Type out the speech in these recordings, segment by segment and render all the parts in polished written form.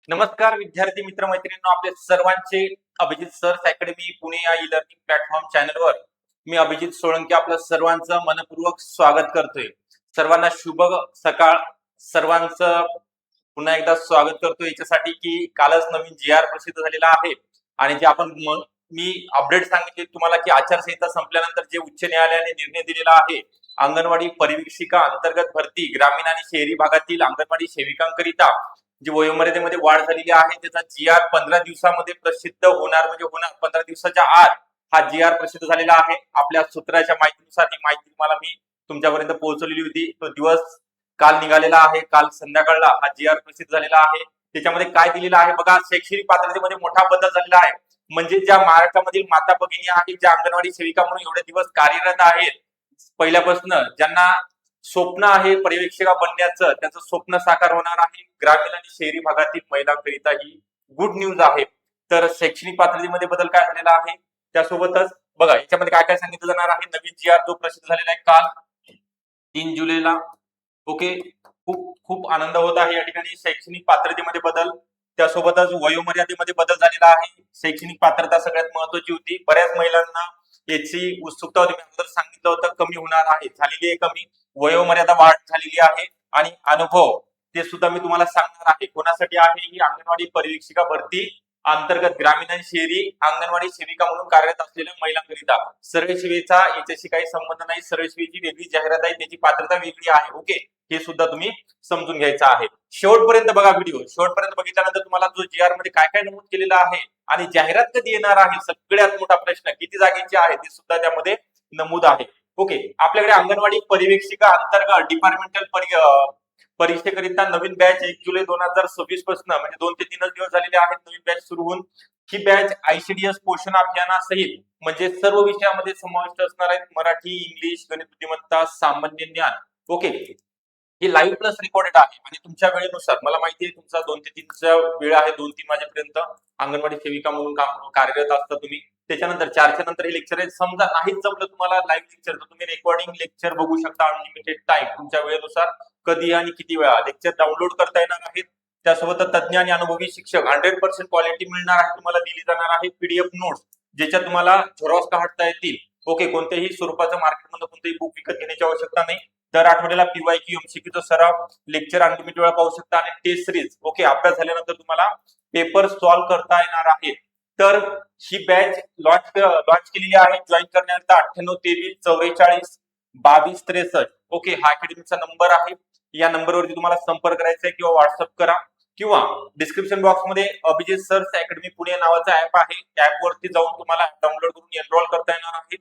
नमस्कार विद्यार्थी मित्र मैत्रिणींनो, आपले सर्वांचे अभिजित सर्स अकॅडमी पुणे या ई लर्निंग प्लॅटफॉर्म चॅनलवर मी अभिजित सोळंकी आपलं सर्वांचं मनपूर्वक स्वागत करतोय. सर्वांना शुभ सकाळ. सर्वांचं पुन्हा एकदा स्वागत करतोय याच्यासाठी की कालच नवीन जी आर प्रसिद्ध झालेला आहे आणि जे आपण मी अपडेट सांगितले तुम्हाला की आचारसंहिता संपल्यानंतर जे उच्च न्यायालयाने निर्णय दिलेला आहे, अंगणवाडी परिवीक्षिका अंतर्गत भरती ग्रामीण आणि शहरी भागातील अंगणवाडी सेविकांकरिता जी वयोमर्यादेमध्ये वाढ झालेली आहे त्याचा जी आर 15 दिवसामध्ये प्रसिद्ध होणार, म्हणजे होणार 15 दिवसाच्या आत हा जी आर प्रसिद्ध झालेला आहे. आपल्या सूत्राच्या माहितीनुसार ही माहिती तुम्हाला मी तुमच्यापर्यंत पोहोचवलेली होती. तो दिवस काल निघालेला आहे. काल संध्याकाळला हा जी आर प्रसिद्ध झालेला आहे. त्याच्यामध्ये काय दिलेलं आहे बघा, शैक्षणिक पात्रतेमध्ये मोठा बदल झालेला आहे. म्हणजे ज्या महाराष्ट्रामधील माता भगिनी आहेत, ज्या अंगणवाडी सेविका म्हणून एवढे दिवस कार्यरत आहेत, पहिल्यापासून ज्यांना स्वप्न आहे पर्यवेक्षिका बनण्याचं, त्याचं स्वप्न साकार होणार आहे. ग्रामीण आणि शहरी भागातील महिलांकरिता ही गुड न्यूज आहे. तर शैक्षणिक पात्रतेमध्ये बदल काय झालेला आहे, त्यासोबतच बघा याच्यामध्ये काय काय सांगितलं जाणार आहे. नवीन जी आर जो प्रसिद्ध झालेला आहे काल 3 जुलैला. ओके, खूप खूप आनंद होत आहे या ठिकाणी. शैक्षणिक पात्रतेमध्ये बदल, त्यासोबतच वयोमर्यादेमध्ये बदल झालेला आहे. शैक्षणिक पात्रता सगळ्यात महत्वाची होती. बऱ्याच महिलांना याची उत्सुकता होती. मी अगोदर सांगितलं होतं कमी होणार आहे, झालेली आहे कमी. वयोमर्यादा वाढ झालेली आहे आणि अनुभव ते सुद्धा मी तुम्हाला सांगणार आहे. कोणासाठी आहे ही अंगणवाडी परिवीक्षिका भरती अंतर्गत ग्रामीण आणि शहरी अंगणवाडी सेविका म्हणून कार्यरत असलेल्या महिलांकरिता. सर्व सेवेचा याच्याशी काही संबंध नाही. सर्व सेवेची वेगळी जाहिरात आहे, त्याची पात्रता वेगळी आहे. ओके, हे सुद्धा तुम्ही समजून घ्यायचं आहे. शेवटपर्यंत बघा व्हिडिओ. शेवटपर्यंत बघितल्यानंतर तुम्हाला जो जी आर मध्ये काय काय नमूद केलेलं आहे आणि जाहिरात कधी येणार आहे, सगळ्यात मोठा प्रश्न किती जागेची आहे ते सुद्धा त्यामध्ये नमूद आहे. ओके, आपल्याकडे अंगणवाडी परिवीक्षिका अंतर्गत डिपार्टमेंटल परीक्षेकरिता नवीन बॅच 1 जुलै 2026 पासून, म्हणजे 2 ते 3 दिवस झालेले आहेत नवीन बॅच सुरू होऊन. ही बॅच आयसीडीएस पोषण अभियानासहित म्हणजे सर्व विषयामध्ये समाविष्ट असणार आहेत. मराठी, इंग्लिश, गणित बुद्धिमत्ता, सामान्य ज्ञान. ओके, ही लाईव्ह प्लस रेकॉर्डेड आहे आणि तुमच्या वेळेनुसार, मला माहिती आहे तुमचा 2 ते 3 चा वेळ आहे, 2-3 वाजेपर्यंत अंगणवाडी सेविका म्हणून कार्यरत असता तुम्ही. त्याच्यानंतर 4च्या नंतर हे लेक्चर आहे. समजा नाहीच जमलं तुम्हाला लाईव्ह लेक्चर, तर तुम्ही रेकॉर्डिंग लेक्चर बघू शकता अनलिमिटेड टाइम, तुमच्या वेळेनुसार कधी आणि किती वेळा लेक्चर डाउनलोड करता येणार आहेत. त्यासोबत तज्ञ आणि अनुभवी शिक्षक 100% क्वालिटी मिळणार आहे, तुम्हाला दिली जाणार आहे. पीडीएफ नोट्स ज्याच्यात तुम्हाला झेरॉक्स काढता येतील. ओके, कोणत्याही स्वरूपाचं मार्केटमध्ये कोणतेही बुक विकत घेण्याची आवश्यकता नाही. दर आठवड्याला पीवायक्यू एमसीक्यूचा सराव, लेक्चर अनलिमिटेड वेळा पाहू शकता आणि टेस्ट सिरीज. ओके, अभ्यास झाल्यानंतर तुम्हाला पेपर सॉल्व्ह करता येणार आहे. तर ही बॅच लॉन्च केलेली आहे. जॉईन करण्याकरता 9823442263. ओके, हा अकॅडमीचा नंबर आहे. या नंबरवरती तुम्हाला संपर्क करायचा आहे किंवा व्हॉट्सअप करा किंवा डिस्क्रिप्शन बॉक्स मध्ये अभिजित सर्स अकॅडमी पुणे नावाचा ऍप आहे, त्या ऍप वरती जाऊन तुम्हाला डाउनलोड करून एनरोल करता येणार आहे.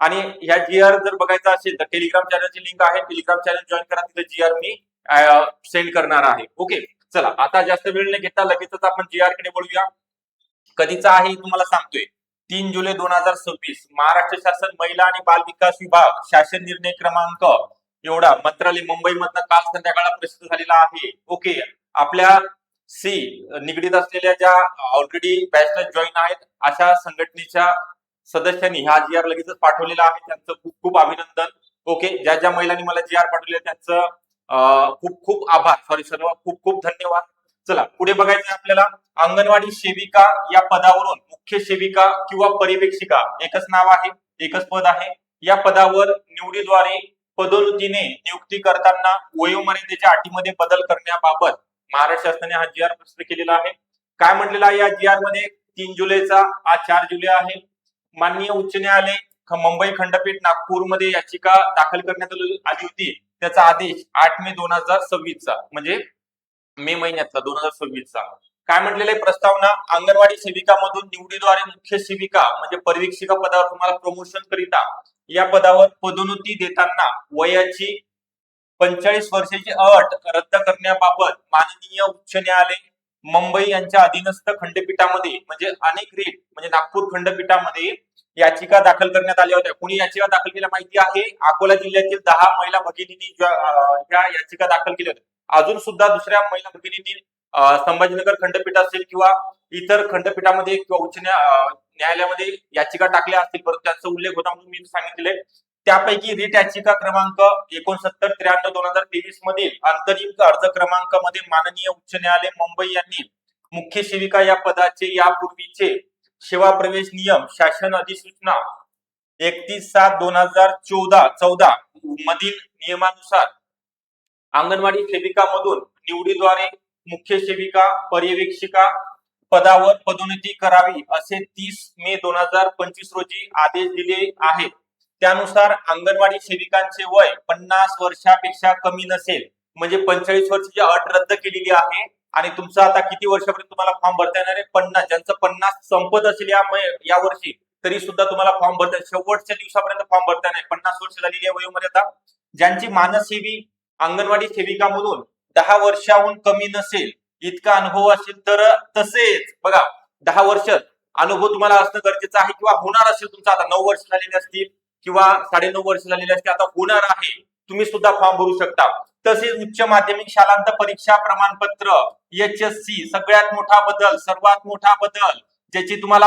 आणि ह्या जीआर जर बघायचा असेल तर टेलिग्राम चॅनलची लिंक आहे, टेलिग्राम चॅनल जॉईन करा, तिथे जीआर मी सेंड करणार आहे. ओके, चला आता जास्त वेळ न घेता लगेचच आपण जीआर कडे वळूया. कधीचा आहे तुम्हाला सांगतोय, 3 जुलै 2026. महाराष्ट्र शासन महिला आणि बाल विकास विभाग शासन निर्णय क्रमांक एवढा मंत्रालय मुंबई मधनं काल संध्याकाळ प्रसिद्ध झालेला आहे. ओके, आपल्या सी निगडीत असलेल्या ज्या ऑलरेडी बॅचला जॉईन आहेत अशा संघटनेच्या सदस्यांनी हा जी आर लगेचच पाठवलेला आहे, त्यांचं खूप खूप अभिनंदन. ओके, ज्या ज्या महिलांनी मला जी आर पाठवले त्यांचं खूप खूप आभार, सर्व खूप खूप धन्यवाद. चला पुढे बघायचं आपल्याला. अंगणवाडी सेविका या पदावरून मुख्य सेविका किंवा पर्यवेक्षिका एकच नाव आहे, एकच पद आहे. या पदावर निवडीद्वारे पदोन्नतीने नियुक्ती करताना वयोमर्यादेच्या अटीमध्ये बदल करण्याबाबत महाराष्ट्र शासनाने हा जी आर प्रसिद्ध केलेला आहे. काय म्हटलेलं आहे या जी आर मध्ये? 3 जुलैचा, आज 4 जुलै आहे. माननीय उच्च न्यायालय मुंबई खंडपीठ नागपूरमध्ये याचिका दाखल करण्यात आली होती. त्याचा आदेश 8 मे 2026 चा, म्हणजे मे महिन्यातला 2026 चा. काय म्हटलेलं आहे प्रस्तावना? अंगणवाडी सेविका मधून निवडीद्वारे मुख्य सेविका म्हणजे परिवीक्षिका पदावर तुम्हाला प्रमोशन करिता या पदावर पदोन्नती देताना वयाची 45 वर्षाची अट रद्द करण्याबाबत माननीय उच्च न्यायालय मुंबई यांच्या अधीनस्थ खंडपीठामध्ये, म्हणजे अनेक रीट म्हणजे नागपूर खंडपीठामध्ये याचिका दाखल करण्यात आल्या होत्या. कोणी याचिका दाखल केल्या माहिती आहे? अकोला जिल्ह्यातील 10 महिला भगिनींनी या याचिका दाखल केल्या होत्या. अजून सुद्धा दुसऱ्या महिला भगिनींनी संभाजीनगर खंडपीठ असेल किंवा इतर खंडपीठामध्ये किंवा उच्च न्यायालयामध्ये याचिका टाकल्या असतील, परंतु त्यांचा उल्लेख होता म्हणून मी सांगितले. त्यापैकी रीट याचिका क्रमांक 6993/2023 मधील आंतरिक अर्ज क्रमांक मध्ये माननीय उच्च न्यायालय मुंबई यांनी मुख्य सेविका या पदाचे यापूर्वीचे सेवा प्रवेश नियम शासन अधिसूचना 31/7/2014 मधील नियमानुसार अंगणवाडी सेविका मधून निवडीद्वारे मुख्य सेविका पर्यवेक्षिका पदावर पदोन्नती करावी असे 30 मे 2025 रोजी आदेश दिले आहेत. त्यानुसार अंगणवाडी सेविकांचे वय 50 वर्षापेक्षा कमी नसेल म्हणजे 45 वर्षाची अट रद्द केलेली आहे आणि तुमचं आता किती वर्षापर्यंत तुम्हाला फॉर्म भरता येणार आहे? 50. ज्यांचं 50 संपत असेल या वर्षी तरी सुद्धा तुम्हाला फॉर्म भरता शेवटच्या दिवसापर्यंत फॉर्म भरता नाही. 50 वर्ष झालेली आहे वयोमर्यादा. ज्यांची मानसेवी अंगणवाडी सेविका म्हणून 10 वर्षाहून कमी नसेल इतका अनुभव असेल तर तसेच बघा 10 वर्ष अनुभव तुम्हाला असणं गरजेचं आहे किंवा होणार असेल तुमचा आता 9 वर्ष झालेले असतील किंवा 9.5 वर्ष झालेले असतील आता होणार आहे तुम्ही सुद्धा फॉर्म भरू शकता. तसेच उच्च माध्यमिक शालांत परीक्षा प्रमाणपत्र HSC सगळ्यात मोठा बदल सर्वात मोठा बदल ज्याची तुम्हाला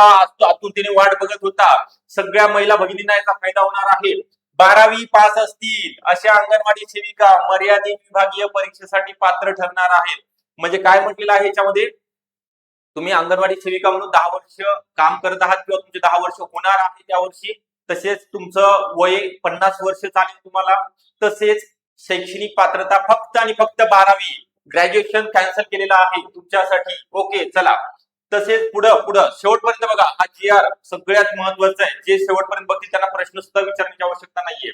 आतुरतेने वाट बघत होता सगळ्या महिला भगिनींना याचा फायदा होणार आहे. 12वी पास असतील अशा अंगणवाडी सेविका मर्यादित विभागीय परीक्षेसाठी पात्र ठरणार आहेत. म्हणजे काय म्हटलेलं आहे याच्यामध्ये तुम्ही अंगणवाडी सेविका म्हणून 10 वर्ष काम करत आहात किंवा तुमचे 10 वर्ष होणार आहे त्या वर्षी तसेच तुमचं वय 50 वर्ष चालेल तुम्हाला तसेच शैक्षणिक पात्रता फक्त आणि फक्त 12वी ग्रॅज्युएशन कॅन्सल केलेलं आहे तुमच्यासाठी. ओके चला तसेच पुढं शेवटपर्यंत बघा हा GR सगळ्यात महत्वाचा आहे. जे शेवटपर्यंत बघतील त्यांना प्रश्न सुद्धा विचारण्याची आवश्यकता नाहीये.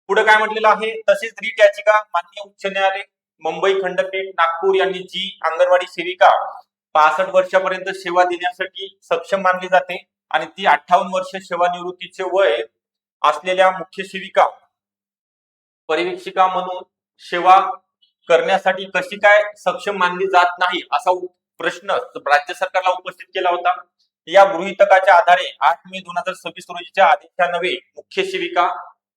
पुढे काय म्हटलेलं आहे तसेच रीट याचिका माननीय उच्च न्यायालय मुंबई खंडपीठ नागपूर यांनी जी अंगणवाडी सेविका 65 वर्षापर्यंत सेवा देण्यासाठी सक्षम मानली जाते आणि ती 58 वर्ष सेवानिवृत्तीचे वय असलेल्या मुख्य सेविका पर्यवेक्षिका म्हणून सेवा करण्यासाठी कशी काय सक्षम मानली जात नाही असा प्रश्न राज्य सरकारला उपस्थित केला होता. या गृहीतकाच्या आधारे 8 मे 2026 रोजीच्या आदेशान्वये मुख्य सेविका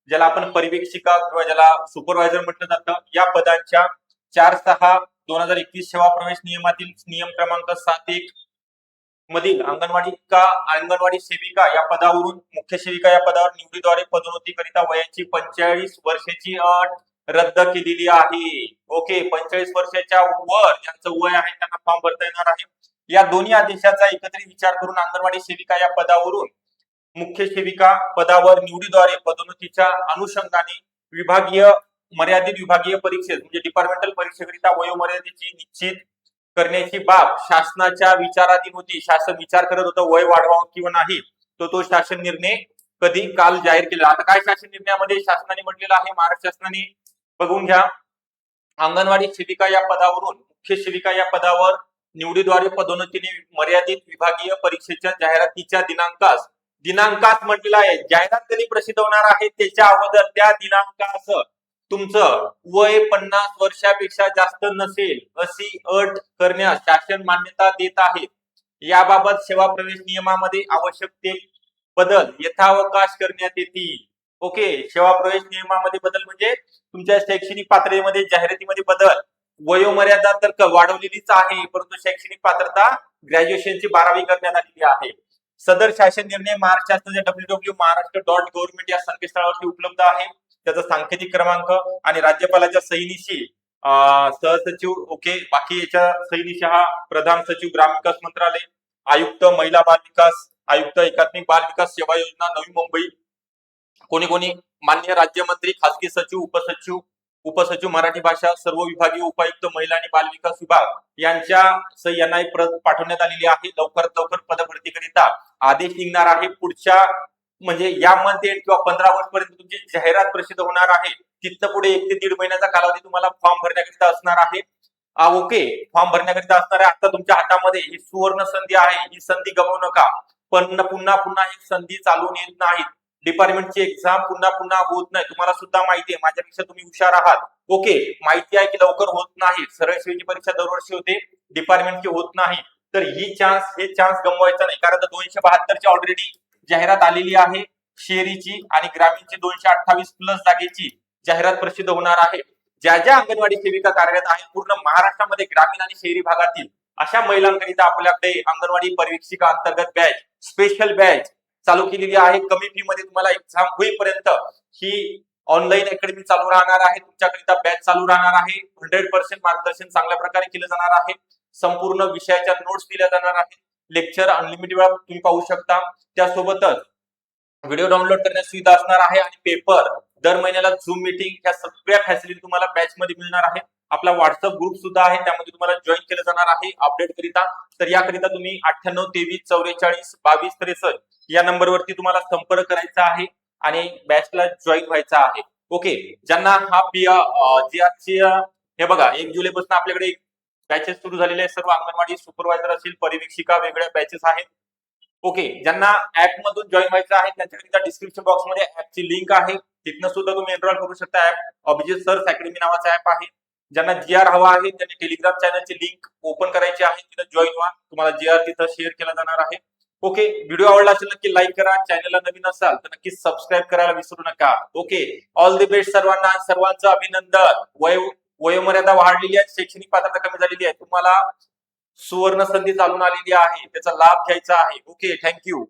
ज्याला आपण पर्यवेक्षिका किंवा ज्याला सुपरवायझर म्हटलं जातं या पदांच्या 4/6/2021 सेवा प्रवेश नियमातील नियम क्रमांक 7.1 मधील अंगणवाडी सेविका या पदावरून मुख्य सेविका या पदावर निवडीद्वारे पदोन्नती करिता वयाची 45 वर्षाची अट रद्द केलेली आहे. ओके 45 वर्षाच्या वर ज्यांचं वय आहे त्यांना फॉर्म भरता येणार आहे. या दोन्ही आदेशाचा एकत्रित विचार करून अंगणवाडी सेविका या पदावरून मुख्य सेविका पदावर निवडीद्वारे पदोन्नतीच्या अनुषंगाने मर्यादित विभागीय परीक्षेत म्हणजे डिपार्टमेंटल परीक्षेकरिता वयोमर्यादेची निश्चित करण्याची बाब शासनाच्या विचाराधीन होती. शासन विचार करत होतं वय वाढवावं किंवा नाही तो शासन निर्णय कधी काल जाहीर केला. आता काय शासन निर्णयामध्ये शासनाने म्हटलेलं आहे महाराष्ट्र शासनाने बघून घ्या अंगणवाडी सेविका या पदावरून मुख्य सेविका या पदावर निवडीद्वारे पदोन्नतीने मर्यादित विभागीय परीक्षेच्या जाहिरातीच्या दिनांकास म्हटलेलं आहे. जाहिरात कधी प्रसिद्ध होणार आहे त्याच्या अगोदर त्या दिनांकास तुमचं वय 50 वर्षापेक्षा जास्त नसेल अशी अट करण्यास शासन मान्यता देत आहे. याबाबत सेवा प्रवेश नियमामध्ये आवश्यक ते बदल यथावकाश करण्यात येतील. ओके सेवा प्रवेश नियमामध्ये बदल म्हणजे तुमच्या शैक्षणिक पात्रतेमध्ये जाहिरातीमध्ये बदल. वयोमर्यादा तर वाढवलेलीच आहे परंतु शैक्षणिक पात्रता ग्रॅज्युएशनची 12वी करण्यात आलेली आहे. सदर शासन निर्णय महाराष्ट्र शासनाच्या www.maharashtra.government या संकेतस्थळावरती उपलब्ध आहे. त्याचा सांकेतिक क्रमांक आणि राज्यपालाच्या सहीनिशी सहसचिव ओके बाकी याच्या सहीनिशी हा प्रधान सचिव ग्राम विकास मंत्रालय आयुक्त महिला बाल विकास आयुक्त एकात्मिक बाल विकास सेवा योजना नवी मुंबई कोणी मान्य राज्यमंत्री खासगी सचिव उपसचिव मराठी भाषा सर्व विभागीय उपायुक्त महिला आणि बाल विकास विभाग यांच्या सह्यांना प्रत पाठवण्यात आलेली आहे. लवकरात लवकर पदभरतीकरिता आदेश निघणार आहे. पुढच्या म्हणजे या मंथ एंड किंवा 15 ऑगस्ट पर्यंत तुमची जाहिरात प्रसिद्ध होणार आहे. तिथनं पुढे 1 ते 1.5 महिन्याचा कालावधी तुम्हाला फॉर्म भरण्याकरिता असणार आहे. ओके फॉर्म भरण्याकरिता असणार आहे. आता तुमच्या हातामध्ये ही सुवर्ण संधी आहे. ही संधी गमावू नका. पण पुन्हा ही संधी चालून येत नाही. डिपार्टमेंटची एक्झाम पुन्हा होत नाही. तुम्हाला सुद्धा माहिती आहे माझ्यापेक्षा तुम्ही हुशार आहात. ओके माहिती आहे की लवकर होत नाही. सरळ सेवेची परीक्षा दरवर्षी होते डिपार्टमेंटची होत नाही. तर हे चान्स गमवायचा नाही कारण 272 ची ऑलरेडी जाहिरात आलेली आहे. शहरीची आणि ग्रामीणची 228 प्लस जागेची जाहिरात प्रसिद्ध होणार आहे. ज्या अंगणवाडी सेविका कार्यरत आहेत पूर्ण महाराष्ट्रामध्ये ग्रामीण आणि शहरी भागातील अशा महिलांकरिता आपल्याकडे अंगणवाडी पर्यवेक्षिका अंतर्गत बॅच स्पेशल बॅच चालू केलेली आहे. कमी फी मध्ये तुम्हाला एक्झाम होईपर्यंत ही ऑनलाईन अकॅडमी चालू राहणार आहे. तुमच्याकरिता बॅच चालू राहणार आहे. 100% मार्गदर्शन चांगल्या प्रकारे केलं जाणार आहे. संपूर्ण विषयाच्या नोट्स दिल्या जाणार आहेत. लेक्चर अनलिमिटेड वेळा तुम्ही पाहू शकता. त्यासोबतच व्हिडिओ डाउनलोड करण्याची सुविधा असणार आहे आणि पेपर दर महिन्याला झूम मीटिंग ह्या सगळ्या फॅसिलिटी तुम्हाला बॅच मध्ये मिळणार आहे. आपला व्हॉट्सअप ग्रुप सुद्धा आहे, त्यामध्ये तुम्हाला जॉईन केलं जाणार आहे अपडेट करिता. तर याकरिता तुम्ही 9823442263 या नंबरवरती तुम्हाला संपर्क करायचा आहे आणि बॅचला जॉईन व्हायचा आहे. ओके, ज्यांना हा हे बघा 1 जुलैपासून आपल्याकडे बॅचेस सुरू झालेले आहेत. सर्व अंगणवाडी सुपरवायझर असतील, परिवीक्षिका वेगळ्या बॅचेस आहेत. ओके, ज्यांना ऍप मधून जॉईन व्हायचं आहे त्यांच्याकरिता डिस्क्रिप्शन बॉक्स मध्ये ऍपची लिंक आहे, तिथनं सुद्धा तुम्ही एनरोल करू शकता. ऍप अभिजित सर्स अकॅडमी नावाचा ऍप आहे. ज्यांना जीआर हवा आहे त्यांनी टेलिग्राम चॅनलची लिंक ओपन करायची आहे, तिथं जॉईन व्हा. तुम्हाला जीआर तिथं शेअर केला जाणार आहे. ओके, व्हिडिओ आवडला असेल नक्की लाईक करा. चॅनलला नवीन असाल तर नक्की सबस्क्राईब करायला विसरू नका. ओके, ऑल द बेस्ट सर्वांना, सर्वांचं अभिनंदन. वयोमर्यादा वाढलेली आहे, शैक्षणिक पात्रता कमी झालेली आहे, तुम्हाला सुवर्ण संधी चालून आलेली आहे, त्याचा लाभ घ्यायचा आहे. Okay, thank you.